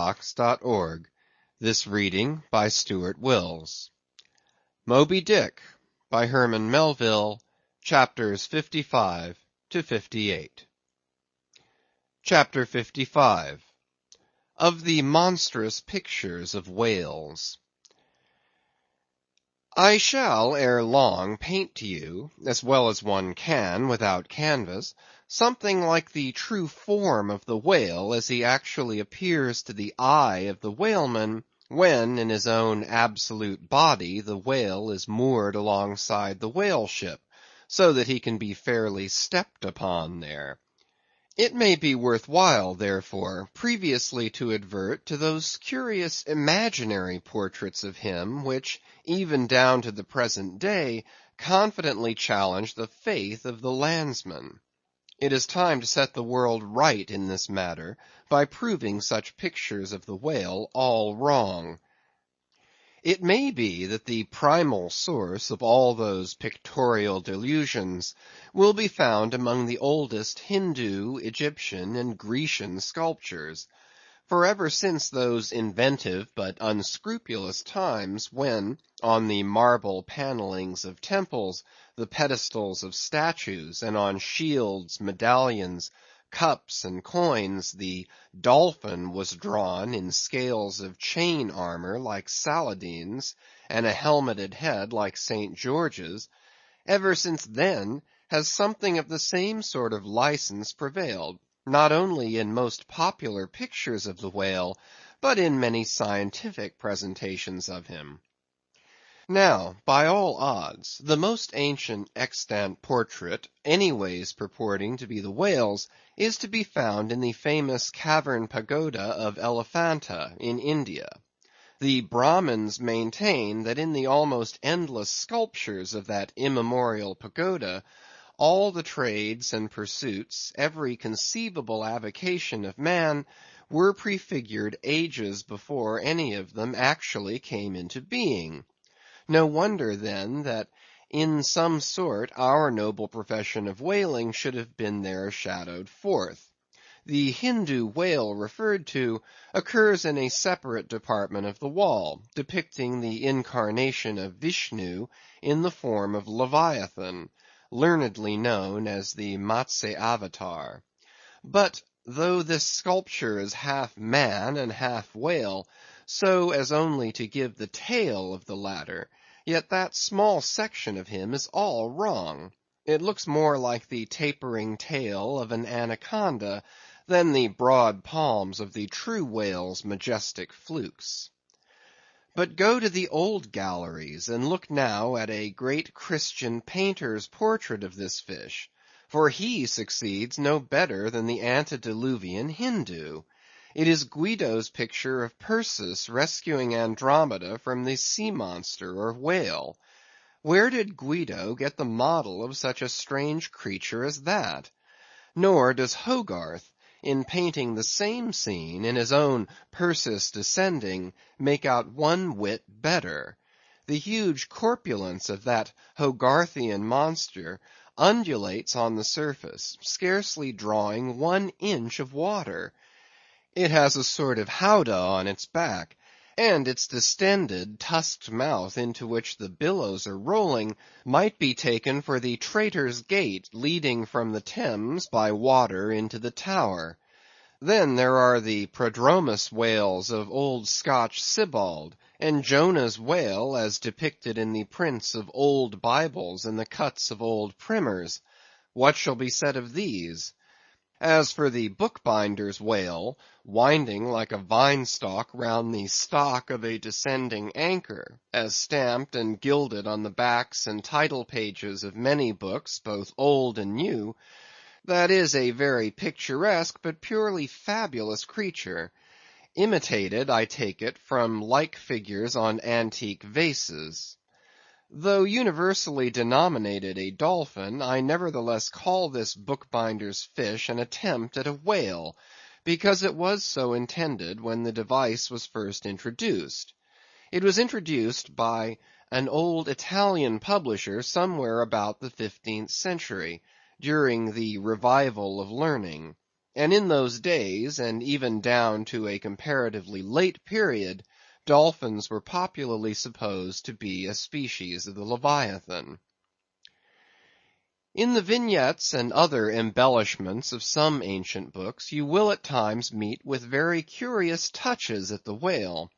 LibriVox.org. This reading by Stuart Wills. Moby Dick by Herman Melville, chapters 55 to 58. Chapter 55. Of the Monstrous Pictures of Whales. I shall ere long paint to you, as well as one can without canvas, something like the true form of the whale as he actually appears to the eye of the whaleman, when in his own absolute body the whale is moored alongside the whale ship, so that he can be fairly stepped upon there. It may be worth while, therefore, previously to advert to those curious imaginary portraits of him which, even down to the present day, confidently challenge the faith of the landsman. It is time to set the world right in this matter by proving such pictures of the whale all wrong. It may be that the primal source of all those pictorial delusions will be found among the oldest Hindoo, Egyptian, and Grecian sculptures. For ever since those inventive but unscrupulous times when, on the marble panellings of temples, the pedestals of statues, and on shields, medallions, cups, and coins, the dolphin was drawn in scales of chain armour like Saladin's, and a helmeted head like St. George's, ever since then has something of the same sort of license prevailed, not only in most popular pictures of the whale, but in many scientific presentations of him. Now, by all odds, the most ancient extant portrait, anyways purporting to be the whale's, is to be found in the famous cavern pagoda of Elephanta in India. The Brahmins maintain that in the almost endless sculptures of that immemorial pagoda, all the trades and pursuits, every conceivable avocation of man, were prefigured ages before any of them actually came into being. No wonder, then, that in some sort our noble profession of whaling should have been there shadowed forth. The Hindoo whale referred to occurs in a separate department of the wall, depicting the incarnation of Vishnu in the form of Leviathan, learnedly known as the Matsya Avatar. But though this sculpture is half man and half whale, so as only to give the tail of the latter, yet that small section of him is all wrong. It looks more like the tapering tail of an anaconda than the broad palms of the true whale's majestic flukes. But go to the old galleries, and look now at a great Christian painter's portrait of this fish, for he succeeds no better than the antediluvian Hindoo. It is Guido's picture of Perseus rescuing Andromeda from the sea monster or whale. Where did Guido get the model of such a strange creature as that? Nor does Hogarth, in painting the same scene in his own Perseus Descending, make out one whit better. The huge corpulence of that Hogarthian monster undulates on the surface, scarcely drawing 1 inch of water. It has a sort of howdah on its back, and its distended, tusked mouth into which the billows are rolling might be taken for the Traitor's Gate leading from the Thames by water into the Tower. Then there are the Prodromus whales of old Scotch Sibbald, and Jonah's whale as depicted in the prints of old Bibles and the cuts of old primers. What shall be said of these? As for the bookbinder's whale, winding like a vine-stalk round the stock of a descending anchor, as stamped and gilded on the backs and title pages of many books, both old and new, that is a very picturesque but purely fabulous creature, imitated, I take it, from like figures on antique vases. Though universally denominated a dolphin, I nevertheless call this bookbinder's fish an attempt at a whale, because it was so intended when the device was first introduced. It was introduced by an old Italian publisher somewhere about the 15th century, during the revival of learning. And in those days, and even down to a comparatively late period, dolphins were popularly supposed to be a species of the Leviathan. In the vignettes and other embellishments of some ancient books, you will at times meet with very curious touches at the whale,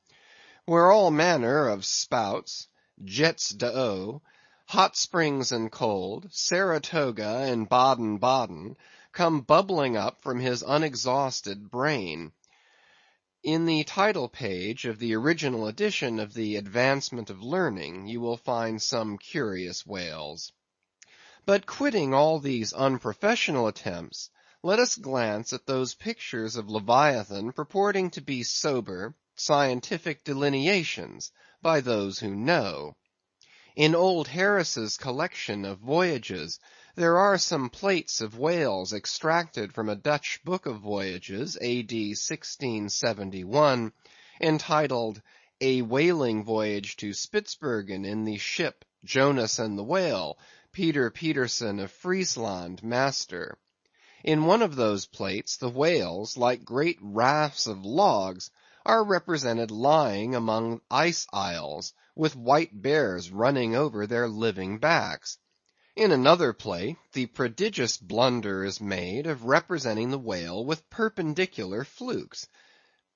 where all manner of spouts, jets d'eau, hot springs and cold, Saratoga and Baden-Baden, come bubbling up from his unexhausted brain. In the title page of the original edition of the Advancement of Learning, you will find some curious whales. But quitting all these unprofessional attempts, let us glance at those pictures of Leviathan purporting to be sober, scientific delineations by those who know. In old Harris's collection of voyages, there are some plates of whales extracted from a Dutch book of voyages, A.D. 1671, entitled A Whaling Voyage to Spitzbergen in the Ship Jonas and the Whale, Peter Peterson of Friesland, master. In one of those plates, the whales, like great rafts of logs, are represented lying among ice isles, with white bears running over their living backs. In another plate, the prodigious blunder is made of representing the whale with perpendicular flukes.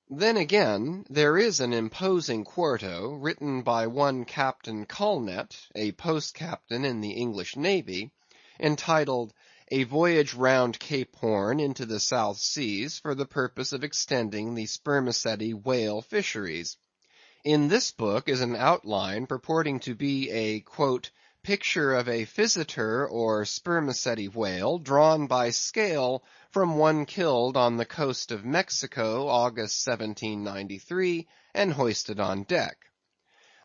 Then again, there is an imposing quarto, written by one Captain Culnet, a post-captain in the English Navy, entitled A Voyage round Cape Horn into the South Seas for the purpose of extending the spermaceti whale fisheries. In this book is an outline purporting to be a, picture of a physeter or spermaceti whale drawn by scale from one killed on the coast of Mexico, August 1793, and hoisted on deck.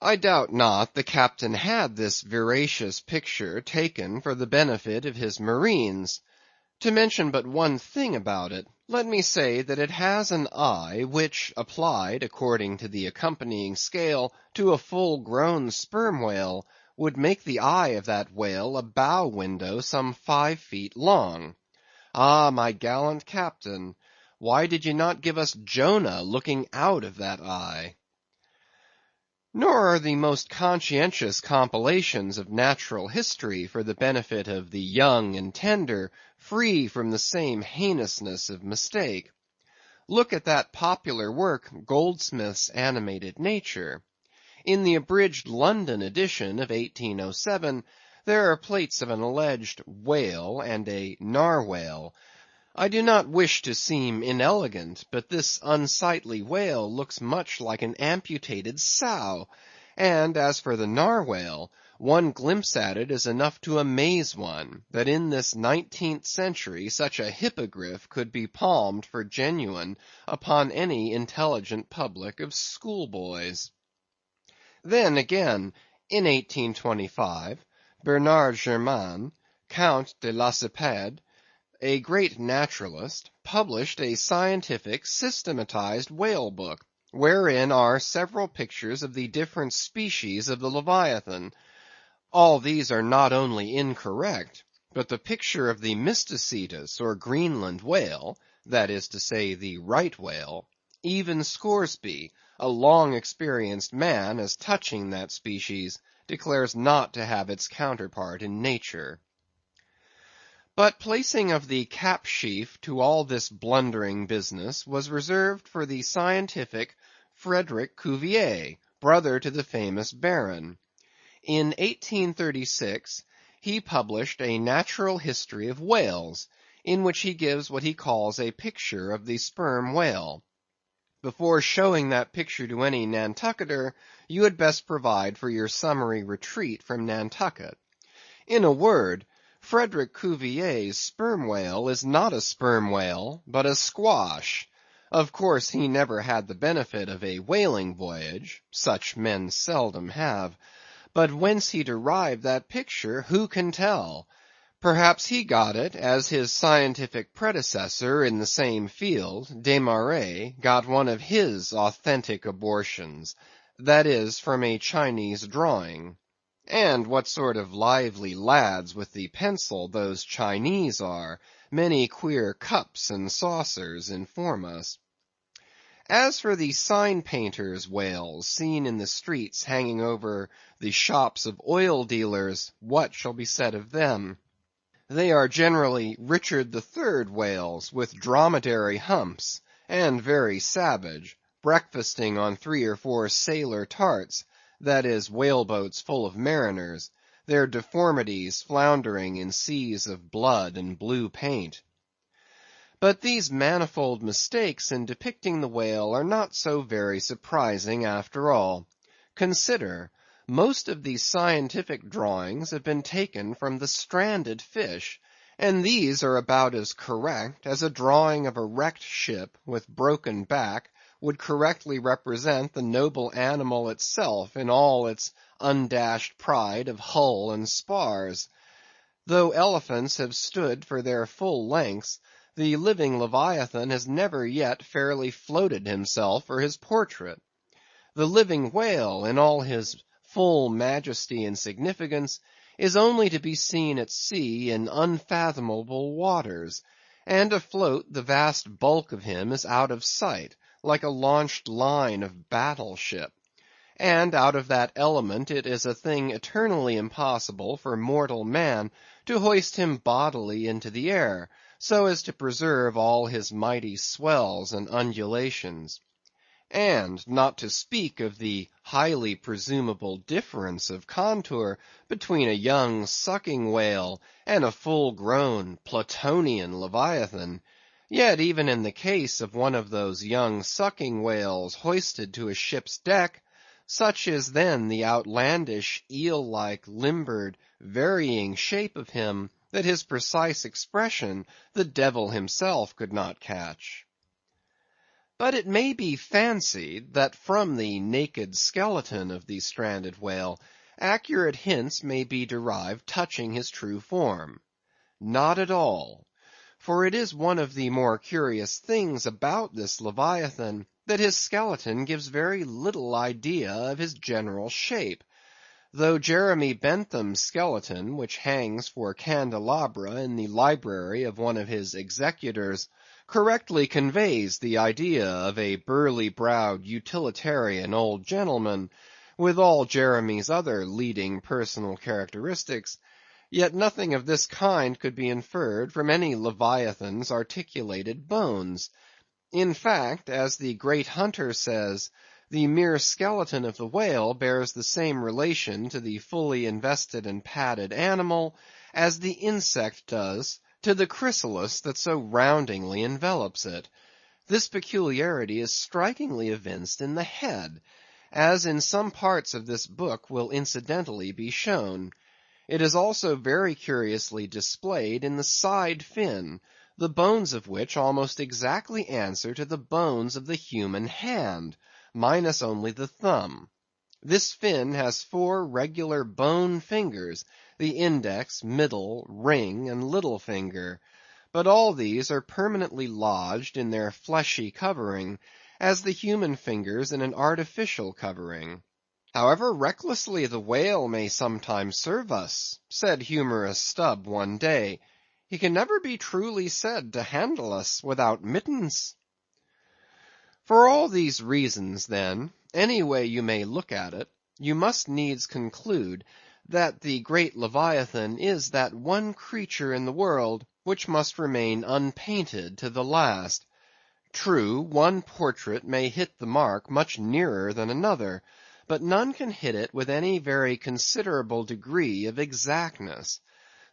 I doubt not the captain had this veracious picture taken for the benefit of his marines. To mention but one thing about it, let me say that it has an eye which, applied according to the accompanying scale to a full-grown sperm whale, would make the eye of that whale a bow window some 5 feet long. Ah, my gallant captain, why did you not give us Jonah looking out of that eye? Nor are the most conscientious compilations of natural history for the benefit of the young and tender free from the same heinousness of mistake. Look at that popular work, Goldsmith's Animated Nature. In the abridged London edition of 1807, there are plates of an alleged whale and a narwhale. I do not wish to seem inelegant, but this unsightly whale looks much like an amputated sow, and as for the narwhale, one glimpse at it is enough to amaze one, that in this 19th century such a hippogriff could be palmed for genuine upon any intelligent public of schoolboys. Then again, in 1825, Bernard Germain, Count de Lacépède, a great naturalist, published a scientific systematized whale book, wherein are several pictures of the different species of the Leviathan. All these are not only incorrect, but the picture of the Mysticetus or Greenland whale, that is to say the right whale, even Scoresby, a long experienced man as touching that species, declares not to have its counterpart in nature. But placing of the cap sheaf to all this blundering business was reserved for the scientific Frederick Cuvier, brother to the famous Baron. In 1836 he published a Natural History of Whales, in which he gives what he calls a picture of the sperm whale. Before showing that picture to any Nantucketer, you had best provide for your summary retreat from Nantucket. In a word, Frederick Cuvier's sperm whale is not a sperm whale, but a squash. Of course he never had the benefit of a whaling voyage, such men seldom have, but whence he derived that picture, who can tell? Perhaps he got it, as his scientific predecessor in the same field, Desmarest, got one of his authentic abortions, that is, from a Chinese drawing. And what sort of lively lads with the pencil those Chinese are, many queer cups and saucers inform us. As for the sign painters' whales seen in the streets hanging over the shops of oil dealers, what shall be said of them? They are generally Richard III whales with dromedary humps, and very savage, breakfasting on 3 or 4 sailor tarts, that is, whale boats full of mariners, their deformities floundering in seas of blood and blue paint. But these manifold mistakes in depicting the whale are not so very surprising after all. Consider, most of these scientific drawings have been taken from the stranded fish, and these are about as correct as a drawing of a wrecked ship with broken back would correctly represent the noble animal itself in all its undashed pride of hull and spars. Though elephants have stood for their full lengths, the living Leviathan has never yet fairly floated himself for his portrait. The living whale, in all his full majesty and significance, is only to be seen at sea in unfathomable waters, and afloat the vast bulk of him is out of sight, like a launched line of battle-ship. And out of that element it is a thing eternally impossible for mortal man to hoist him bodily into the air, so as to preserve all his mighty swells and undulations. And not to speak of the highly presumable difference of contour between a young sucking whale and a full-grown Platonian Leviathan, yet even in the case of one of those young sucking whales hoisted to a ship's deck, such is then the outlandish, eel-like, limbered, varying shape of him, that his precise expression the devil himself could not catch. But it may be fancied that from the naked skeleton of the stranded whale, accurate hints may be derived touching his true form. Not at all. For it is one of the more curious things about this Leviathan, that his skeleton gives very little idea of his general shape, though Jeremy Bentham's skeleton, which hangs for candelabra in the library of one of his executors, correctly conveys the idea of a burly-browed utilitarian old gentleman, with all Jeremy's other leading personal characteristics, yet nothing of this kind could be inferred from any Leviathan's articulated bones. In fact, as the great Hunter says, the mere skeleton of the whale bears the same relation to the fully invested and padded animal as the insect does to the chrysalis that so roundingly envelops it. This peculiarity is strikingly evinced in the head, as in some parts of this book will incidentally be shown. It is also very curiously displayed in the side fin, the bones of which almost exactly answer to the bones of the human hand, minus only the thumb. This fin has 4 regular bone fingers, the index, middle, ring, and little finger, but all these are permanently lodged in their fleshy covering, as the human fingers in an artificial covering. However recklessly the whale may sometimes serve us, said humorous Stubb one day, he can never be truly said to handle us without mittens. For all these reasons, then, any way you may look at it, you must needs conclude that the great Leviathan is that one creature in the world which must remain unpainted to the last. True, one portrait may hit the mark much nearer than another, but none can hit it with any very considerable degree of exactness.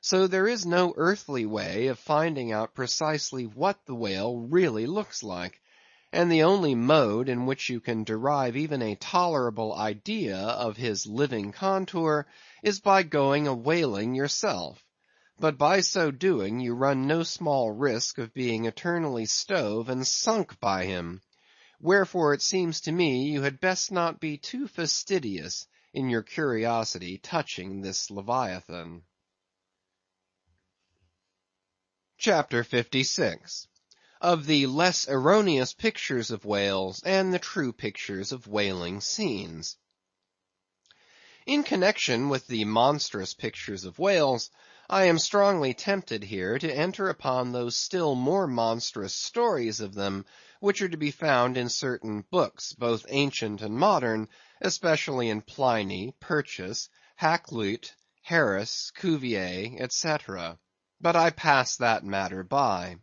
So there is no earthly way of finding out precisely what the whale really looks like, and the only mode in which you can derive even a tolerable idea of his living contour is by going a whaling yourself. But by so doing you run no small risk of being eternally stove and sunk by him. Wherefore it seems to me you had best not be too fastidious in your curiosity touching this Leviathan. Chapter 56. Of the less erroneous pictures of whales, and the true pictures of whaling scenes. In connection with the monstrous pictures of whales, I am strongly tempted here to enter upon those still more monstrous stories of them, which are to be found in certain books, both ancient and modern, especially in Pliny, Purchas, Hakluyt, Harris, Cuvier, etc. But I pass that matter by.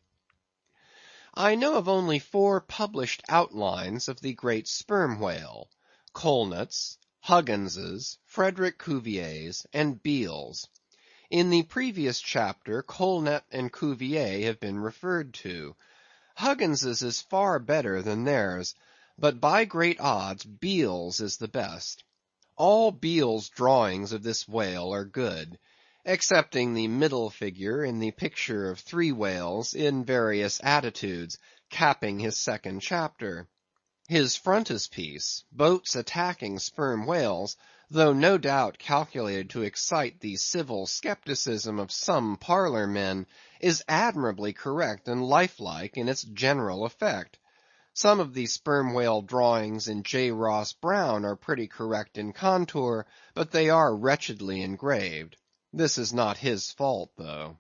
I know of only 4 published outlines of the great sperm whale: Colnett's, Huggins's, Frederick Cuvier's, and Beale's. In the previous chapter, Colnett and Cuvier have been referred to. Huggins's is far better than theirs, but by great odds Beale's is the best. All Beale's drawings of this whale are good, excepting the middle figure in the picture of 3 whales in various attitudes, capping his second chapter. His frontispiece, boats attacking sperm whales, though no doubt calculated to excite the civil skepticism of some parlor men, is admirably correct and lifelike in its general effect. Some of the sperm whale drawings in J. Ross Brown are pretty correct in contour, but they are wretchedly engraved. This is not his fault, though.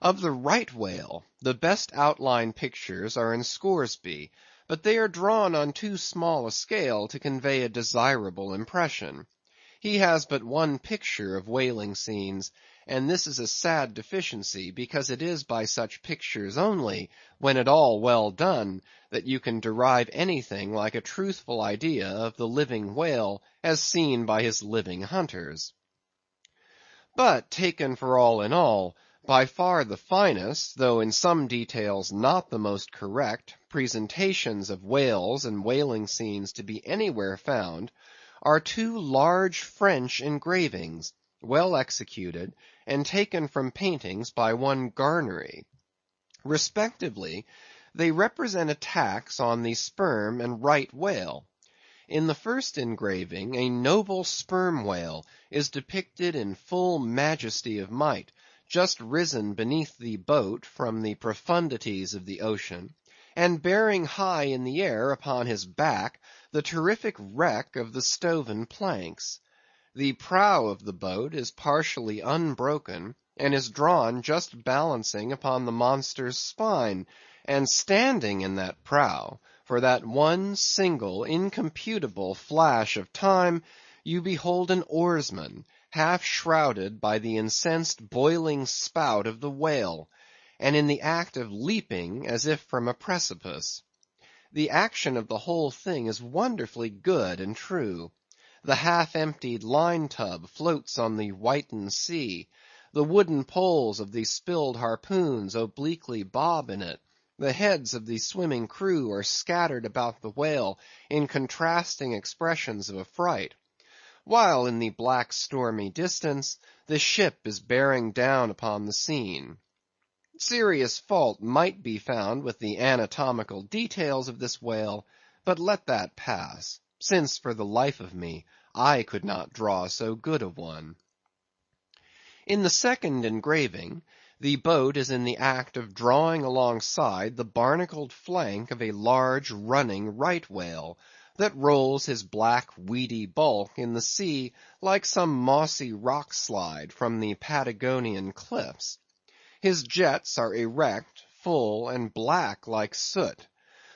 Of the right whale, the best outline pictures are in Scoresby, but they are drawn on too small a scale to convey a desirable impression. He has but one picture of whaling scenes, and this is a sad deficiency, because it is by such pictures only, when at all well done, that you can derive anything like a truthful idea of the living whale as seen by his living hunters. But taken for all in all, by far the finest, though in some details not the most correct, presentations of whales and whaling scenes to be anywhere found, are 2 large French engravings, well executed, and taken from paintings by one Garnery. Respectively, they represent attacks on the sperm and right whale. In the first engraving, a noble sperm whale is depicted in full majesty of might, just risen beneath the boat from the profundities of the ocean, and bearing high in the air upon his back the terrific wreck of the stoven planks. The prow of the boat is partially unbroken, and is drawn just balancing upon the monster's spine, and standing in that prow, for that one single incomputable flash of time, you behold an oarsman, half shrouded by the incensed boiling spout of the whale, and in the act of leaping as if from a precipice. The action of the whole thing is wonderfully good and true. The half-emptied line-tub floats on the whitened sea. The wooden poles of the spilled harpoons obliquely bob in it. The heads of the swimming crew are scattered about the whale in contrasting expressions of affright, while in the black stormy distance the ship is bearing down upon the scene. Serious fault might be found with the anatomical details of this whale, but let that pass, since for the life of me I could not draw so good a one. In the second engraving, the boat is in the act of drawing alongside the barnacled flank of a large running right whale, that rolls his black weedy bulk in the sea like some mossy rock slide from the Patagonian cliffs. His jets are erect, full, and black like soot,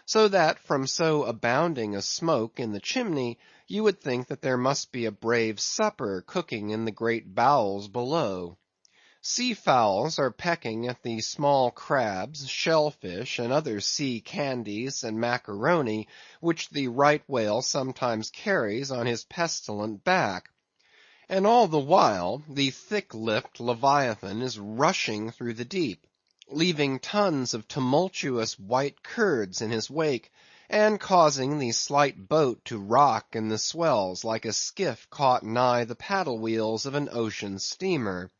so that from so abounding a smoke in the chimney, you would think that there must be a brave supper cooking in the great bowels below. Sea fowls are pecking at the small crabs, shellfish, and other sea candies and macaroni, which the right whale sometimes carries on his pestilent back. And all the while, the thick-lipped Leviathan is rushing through the deep, leaving tons of tumultuous white curds in his wake, and causing the slight boat to rock in the swells like a skiff caught nigh the paddle wheels of an ocean steamer.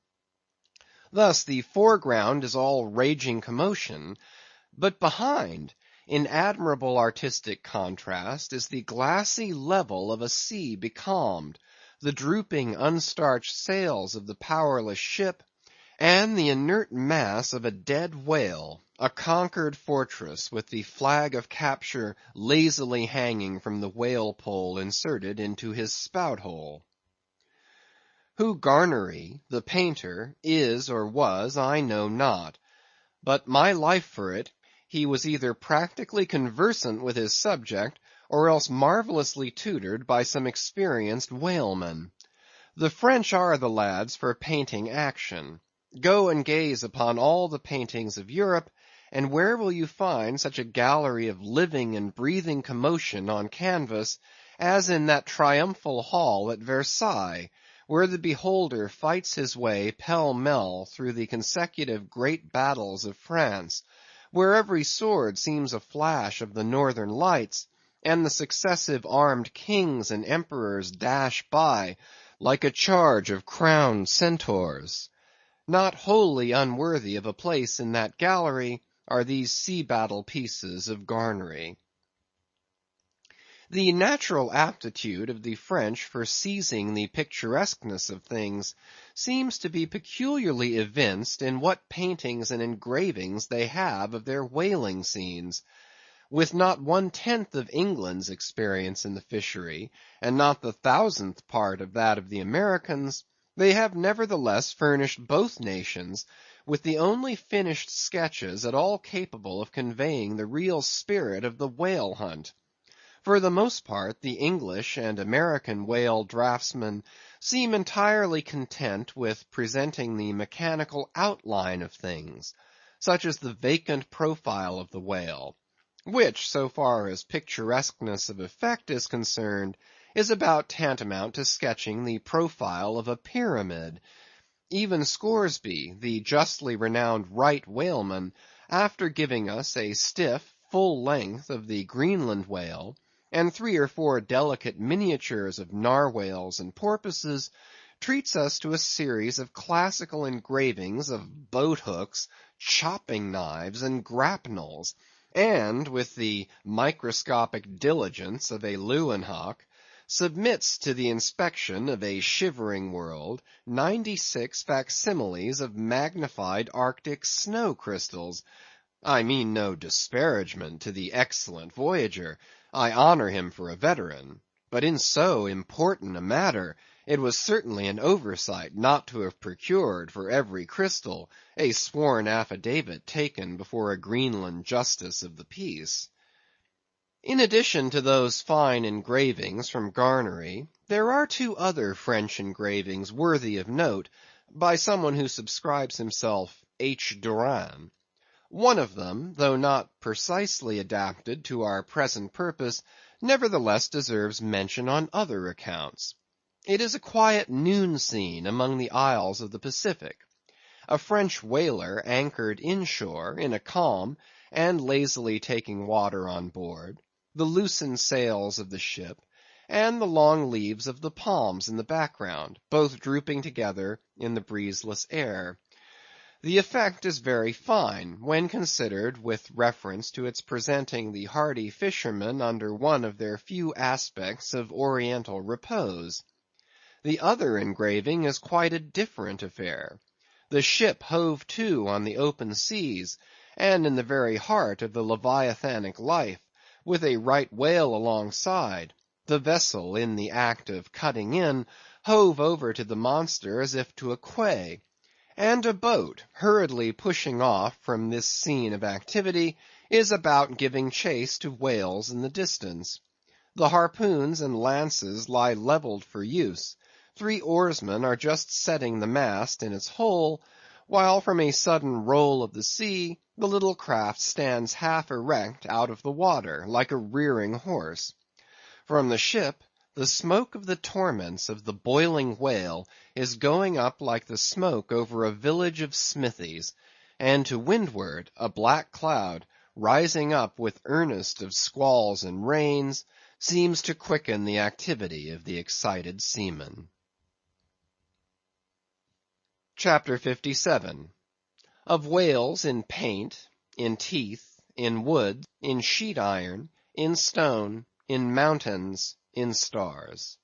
Thus the foreground is all raging commotion, but behind, in admirable artistic contrast, is the glassy level of a sea becalmed, the drooping unstarched sails of the powerless ship, and the inert mass of a dead whale, a conquered fortress with the flag of capture lazily hanging from the whale pole inserted into his spout hole. Who Garnery, the painter, is or was, I know not; but my life for it, he was either practically conversant with his subject, or else marvellously tutored by some experienced whaleman. The French are the lads for painting action. Go and gaze upon all the paintings of Europe, and where will you find such a gallery of living and breathing commotion on canvas as in that triumphal hall at Versailles, where the beholder fights his way pell-mell through the consecutive great battles of France, where every sword seems a flash of the northern lights, and the successive armed kings and emperors dash by like a charge of crowned centaurs. Not wholly unworthy of a place in that gallery are these sea-battle pieces of Garnery. The natural aptitude of the French for seizing the picturesqueness of things seems to be peculiarly evinced in what paintings and engravings they have of their whaling scenes. With not 1/10 of England's experience in the fishery, and not the 1,000th part of that of the Americans, they have nevertheless furnished both nations with the only finished sketches at all capable of conveying the real spirit of the whale hunt. For the most part, the English and American whale draughtsmen seem entirely content with presenting the mechanical outline of things, such as the vacant profile of the whale, which, so far as picturesqueness of effect is concerned, is about tantamount to sketching the profile of a pyramid. Even Scoresby, the justly renowned right whaleman, after giving us a stiff, full length of the Greenland whale, and 3 or 4 delicate miniatures of narwhales and porpoises, treats us to a series of classical engravings of boat hooks, chopping knives, and grapnels, and, with the microscopic diligence of a Leeuwenhoek, submits to the inspection of a shivering world 96 facsimiles of magnified Arctic snow crystals. I mean no disparagement to the excellent voyager. I honor him for a veteran. But in so important a matter, it was certainly an oversight not to have procured for every crystal a sworn affidavit taken before a Greenland justice of the peace. In addition to those fine engravings from Garnery, there are 2 other French engravings worthy of note, by someone who subscribes himself H. Duran. One of them, though not precisely adapted to our present purpose, nevertheless deserves mention on other accounts. It is a quiet noon scene among the isles of the Pacific. A French whaler anchored inshore in a calm, and lazily taking water on board, the loosened sails of the ship, and the long leaves of the palms in the background, both drooping together in the breezeless air. The effect is very fine, when considered with reference to its presenting the hardy fishermen under one of their few aspects of oriental repose. The other engraving is quite a different affair. The ship hove to on the open seas, and in the very heart of the Leviathanic life, with a right whale alongside. The vessel, in the act of cutting in, hove over to the monster as if to a quay, and a boat, hurriedly pushing off from this scene of activity, is about giving chase to whales in the distance. The harpoons and lances lie levelled for use. 3 oarsmen are just setting the mast in its hole, while from a sudden roll of the sea, the little craft stands half erect out of the water, like a rearing horse. From the ship, the smoke of the torments of the boiling whale is going up like the smoke over a village of smithies, and to windward a black cloud, rising up with earnest of squalls and rains, seems to quicken the activity of the excited seamen. Chapter 57. Of whales in paint, in teeth, in wood, in sheet iron, in stone, in mountains, in stars.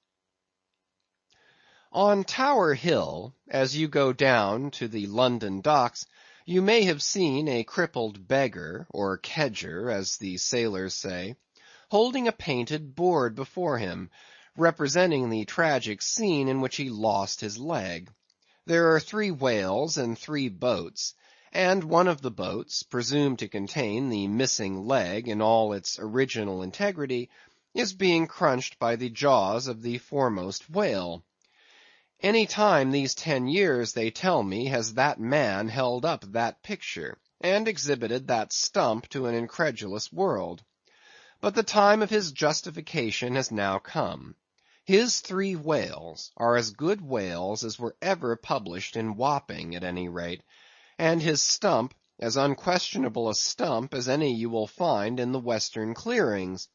On Tower Hill, as you go down to the London docks, you may have seen a crippled beggar, or kedger, as the sailors say, holding a painted board before him, representing the tragic scene in which he lost his leg. There are 3 whales and 3 boats, and one of the boats, presumed to contain the missing leg in all its original integrity, is being crunched by the jaws of the foremost whale. Any time these 10 years, they tell me, has that man held up that picture, and exhibited that stump to an incredulous world. But the time of his justification has now come. His 3 whales are as good whales as were ever published in Wapping, at any rate, and his stump as unquestionable a stump as any you will find in the western clearings.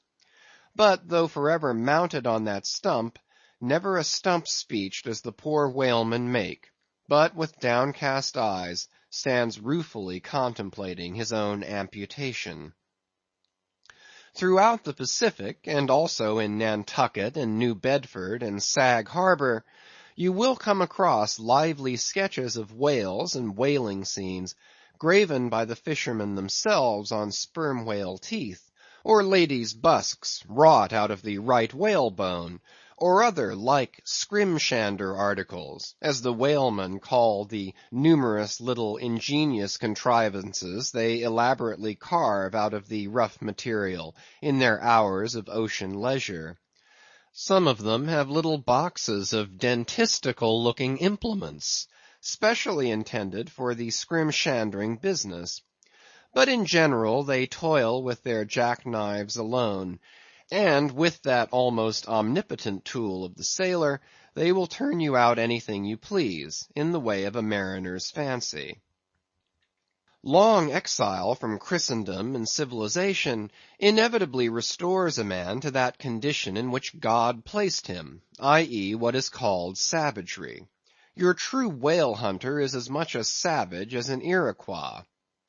But though forever mounted on that stump, never a stump speech does the poor whaleman make, but with downcast eyes stands ruefully contemplating his own amputation. Throughout the Pacific, and also in Nantucket and New Bedford and Sag Harbor, you will come across lively sketches of whales and whaling scenes, graven by the fishermen themselves on sperm whale teeth, or ladies' busks wrought out of the right whalebone, or other like scrimshander articles, as the whalemen call the numerous little ingenious contrivances they elaborately carve out of the rough material in their hours of ocean leisure. Some of them have little boxes of dentistical-looking implements, specially intended for the scrimshandering business. But in general they toil with their jackknives alone, and with that almost omnipotent tool of the sailor, they will turn you out anything you please, in the way of a mariner's fancy. Long exile from Christendom and civilization inevitably restores a man to that condition in which God placed him, i.e., what is called savagery. Your true whale hunter is as much a savage as an Iroquois.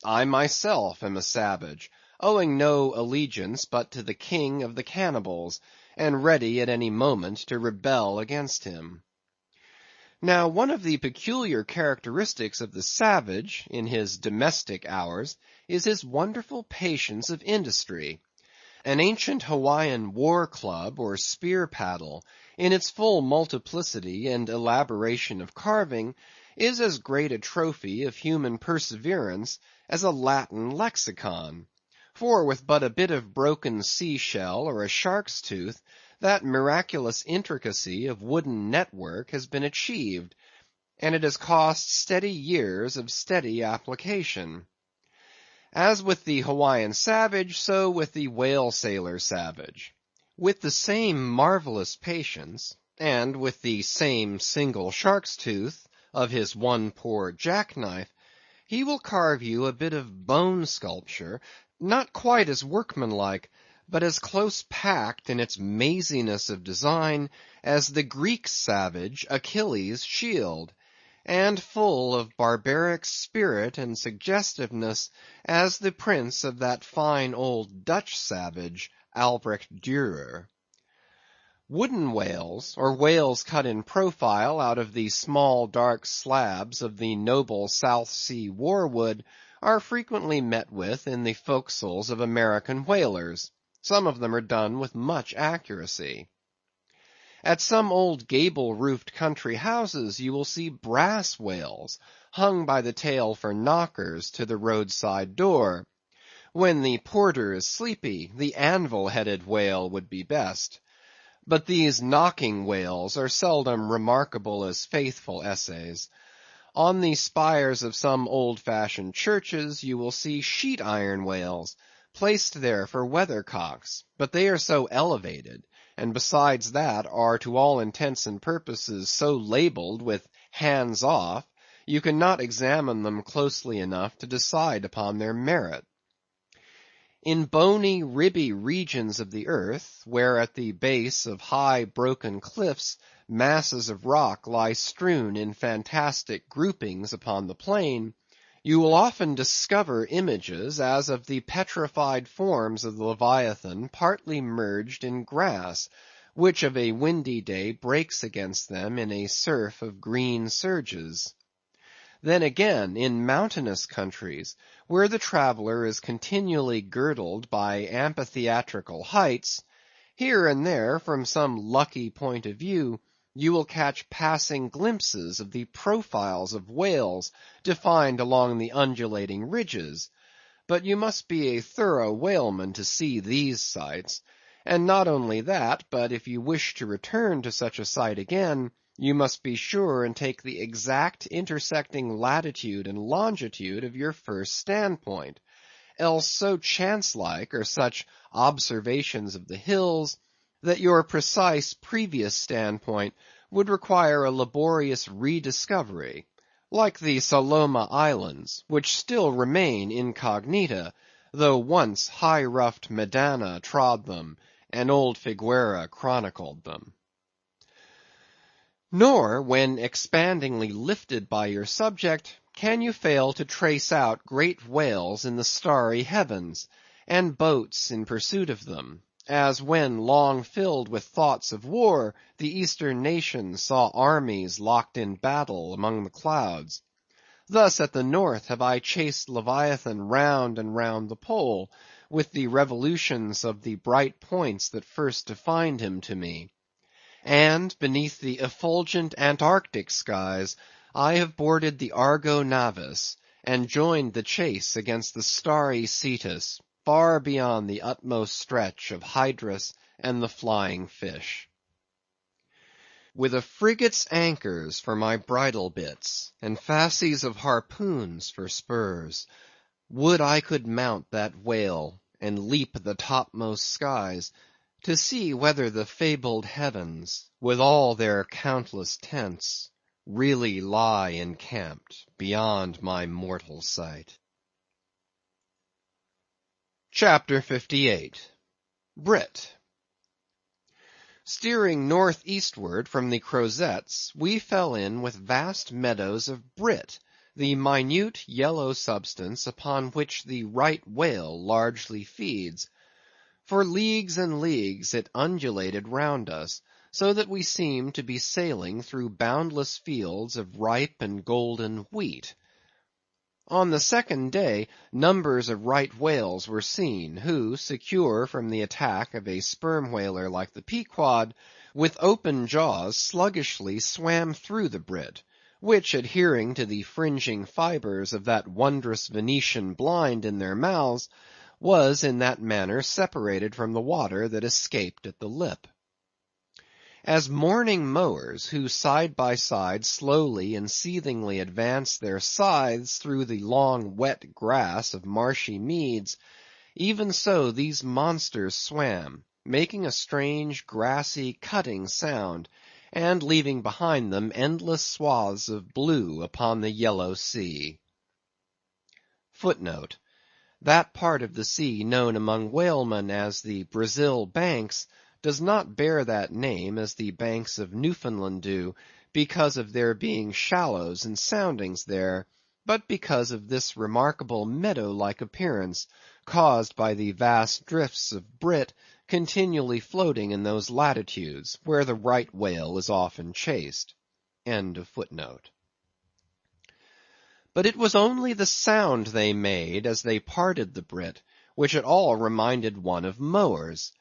I myself am a savage, owing no allegiance but to the king of the cannibals, and ready at any moment to rebel against him. Now one of the peculiar characteristics of the savage, in his domestic hours, is his wonderful patience of industry. An ancient Hawaiian war club or spear paddle, in its full multiplicity and elaboration of carving, is as great a trophy of human perseverance as a Latin lexicon. For with but a bit of broken sea-shell or a shark's tooth, that miraculous intricacy of wooden network has been achieved, and it has cost steady years of steady application. As with the Hawaiian savage, so with the whale sailor savage. With the same marvelous patience, and with the same single shark's tooth of his one poor jackknife, he will carve you a bit of bone sculpture, not quite as workmanlike, but as close-packed in its maziness of design as the Greek savage Achilles' shield, and full of barbaric spirit and suggestiveness as the prints of that fine old Dutch savage, Albrecht Dürer. Wooden whales, or whales cut in profile out of the small dark slabs of the noble South Sea warwood, are frequently met with in the forecastles of American whalers. Some of them are done with much accuracy. At some old gable-roofed country houses you will see brass whales, hung by the tail for knockers to the roadside door. When the porter is sleepy, the anvil-headed whale would be best. But these knocking whales are seldom remarkable as faithful essays. On the spires of some old-fashioned churches you will see sheet-iron whales, placed there for weathercocks, but they are so elevated, and besides that are to all intents and purposes so labelled with hands off, you cannot examine them closely enough to decide upon their merit. In bony, ribby regions of the earth, where at the base of high broken cliffs masses of rock lie strewn in fantastic groupings upon the plain, you will often discover images as of the petrified forms of the Leviathan partly merged in grass, which of a windy day breaks against them in a surf of green surges. Then again, in mountainous countries, where the traveller is continually girdled by amphitheatrical heights, Here and there, from some lucky point of view, you will catch passing glimpses of the profiles of whales defined along the undulating ridges. But you must be a thorough whaleman to see these sights. And not only that, but if you wish to return to such a sight again, you must be sure and take the exact intersecting latitude and longitude of your first standpoint. Else so chance-like are such observations of the hills, that your precise previous standpoint would require a laborious rediscovery, like the Saloma Islands, which still remain incognita, though once high-ruffed Medana trod them, and old Figuera chronicled them. Nor, when expandingly lifted by your subject, can you fail to trace out great whales in the starry heavens, and boats in pursuit of them, as when, long filled with thoughts of war, the Eastern nations saw armies locked in battle among the clouds. Thus at the north have I chased Leviathan round and round the pole, with the revolutions of the bright points that first defined him to me. And beneath the effulgent Antarctic skies, I have boarded the Argo Navis, and joined the chase against the starry Cetus, far beyond the utmost stretch of Hydrus and the flying fish. With a frigate's anchors for my bridle bits, and fasces of harpoons for spurs, would I could mount that whale, and leap the topmost skies, to see whether the fabled heavens, with all their countless tents, really lie encamped beyond my mortal sight. Chapter 58. Brit. Steering north-eastward from the Crozettes, we fell in with vast meadows of brit, the minute yellow substance upon which the right whale largely feeds. For leagues and leagues it undulated round us, so that we seemed to be sailing through boundless fields of ripe and golden wheat. On the second day, numbers of right whales were seen, who, secure from the attack of a sperm whaler like the Pequod, with open jaws sluggishly swam through the brit, which, adhering to the fringing fibres of that wondrous Venetian blind in their mouths, was in that manner separated from the water that escaped at the lip. As morning mowers, who side by side slowly and seethingly advance their scythes through the long wet grass of marshy meads, even so these monsters swam, making a strange grassy cutting sound, and leaving behind them endless swaths of blue upon the yellow sea. Footnote: that part of the sea known among whalemen as the Brazil Banks does not bear that name as the banks of Newfoundland do, because of there being shallows and soundings there, but because of this remarkable meadow-like appearance, caused by the vast drifts of brit continually floating in those latitudes where the right whale is often chased. End of footnote. But it was only the sound they made as they parted the brit, which at all reminded one of mowers.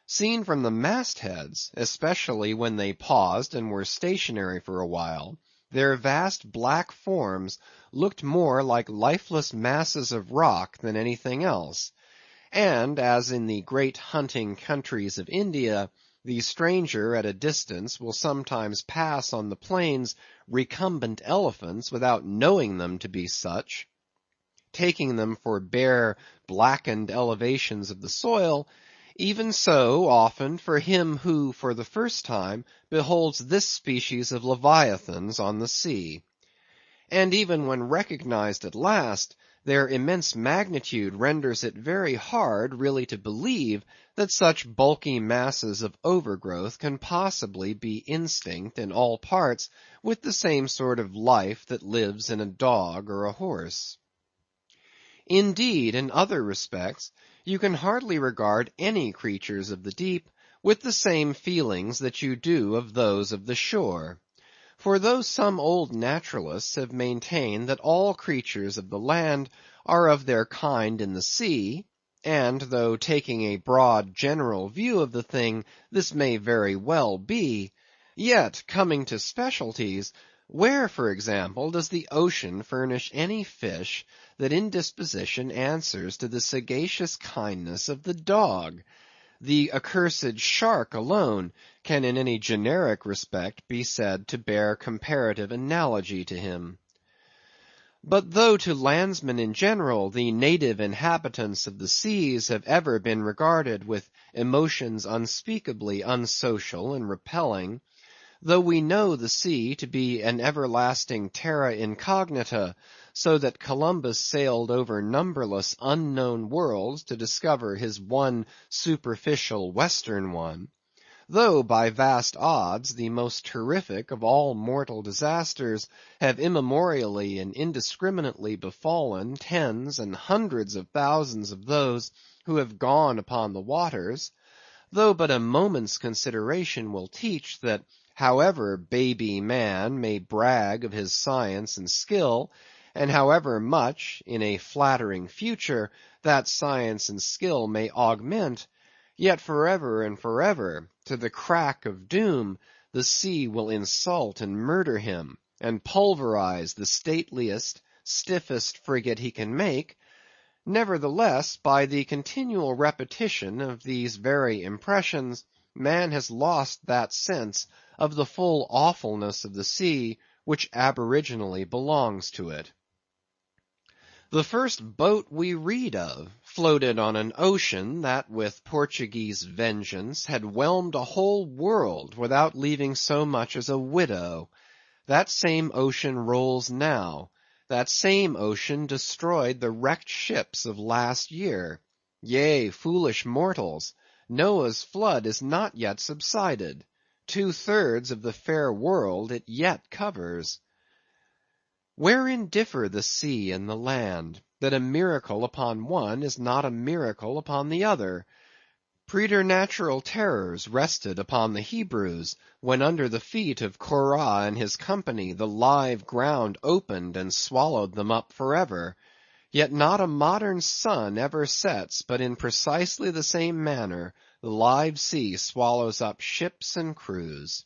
Seen from the mastheads, especially when they paused and were stationary for a while, their vast black forms looked more like lifeless masses of rock than anything else. And as in the great hunting countries of India, the stranger at a distance will sometimes pass on the plains recumbent elephants without knowing them to be such, taking them for bare, blackened elevations of the soil, even so often for him who for the first time beholds this species of leviathans on the sea. And even when recognized at last, their immense magnitude renders it very hard really to believe that such bulky masses of overgrowth can possibly be instinct in all parts with the same sort of life that lives in a dog or a horse. Indeed, in other respects, you can hardly regard any creatures of the deep with the same feelings that you do of those of the shore. For though some old naturalists have maintained that all creatures of the land are of their kind in the sea, And though taking a broad general view of the thing, this may very well be, yet coming to specialties, where, for example, does the ocean furnish any fish that in disposition answers to the sagacious kindness of the dog? The accursed shark alone can in any generic respect be said to bear comparative analogy to him. But though to landsmen in general the native inhabitants of the seas have ever been regarded with emotions unspeakably unsocial and repelling, though we know the sea to be an everlasting terra incognita, so that Columbus sailed over numberless unknown worlds to discover his one superficial western one, though by vast odds the most terrific of all mortal disasters have immemorially and indiscriminately befallen tens and hundreds of thousands of those who have gone upon the waters, though but a moment's consideration will teach that however baby man may brag of his science and skill, and however much, in a flattering future, that science and skill may augment, yet forever and forever, to the crack of doom, the sea will insult and murder him, and pulverize the stateliest, stiffest frigate he can make. Nevertheless, by the continual repetition of these very impressions, man has lost that sense of the full awfulness of the sea which aboriginally belongs to it. The first boat we read of floated on an ocean that with Portuguese vengeance had whelmed a whole world without leaving so much as a widow. That same ocean rolls now. That same ocean destroyed the wrecked ships of last year. Yea, foolish mortals, Noah's flood is not yet subsided. 2/3 of the fair world it yet covers. Wherein differ the sea and the land, that a miracle upon one is not a miracle upon the other? Preternatural terrors rested upon the Hebrews, when under the feet of Korah and his company the live ground opened and swallowed them up forever. Yet not a modern sun ever sets but in precisely the same manner the live sea swallows up ships and crews.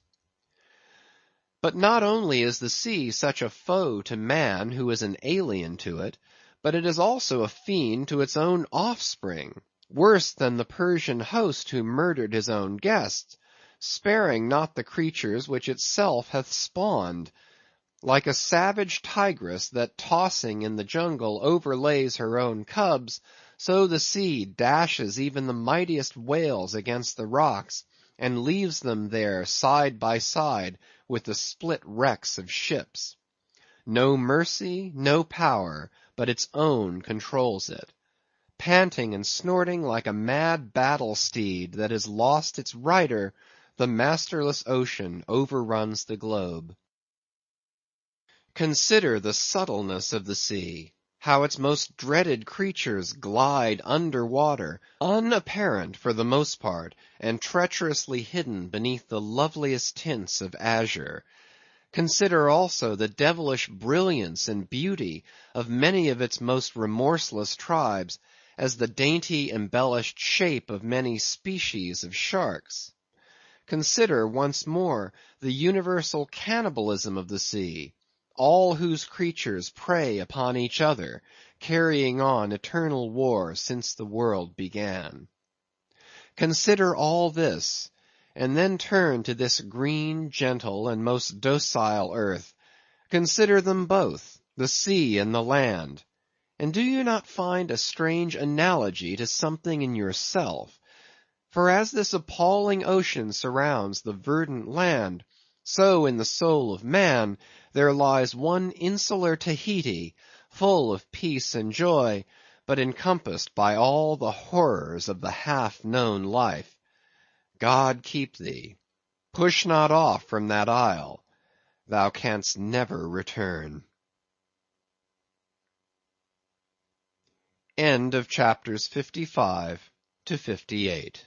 But not only is the sea such a foe to man who is an alien to it, but it is also a fiend to its own offspring, worse than the Persian host who murdered his own guests, sparing not the creatures which itself hath spawned. Like a savage tigress that tossing in the jungle overlays her own cubs, so the sea dashes even the mightiest whales against the rocks, and leaves them there side by side with the split wrecks of ships. No mercy, no power, but its own controls it. Panting and snorting like a mad battle steed that has lost its rider, the masterless ocean overruns the globe. Consider the subtleness of the sea, how its most dreaded creatures glide under water, unapparent for the most part, and treacherously hidden beneath the loveliest tints of azure. Consider also the devilish brilliance and beauty of many of its most remorseless tribes, as the dainty embellished shape of many species of sharks. Consider once more the universal cannibalism of the sea, all whose creatures prey upon each other, carrying on eternal war since the world began. Consider all this, and then turn to this green, gentle, and most docile earth. Consider them both, the sea and the land. And do you not find a strange analogy to something in yourself? For as this appalling ocean surrounds the verdant land, so in the soul of man there lies one insular Tahiti, full of peace and joy, but encompassed by all the horrors of the half-known life. God keep thee. Push not off from that isle. Thou canst never return. End of chapters 55 to 58.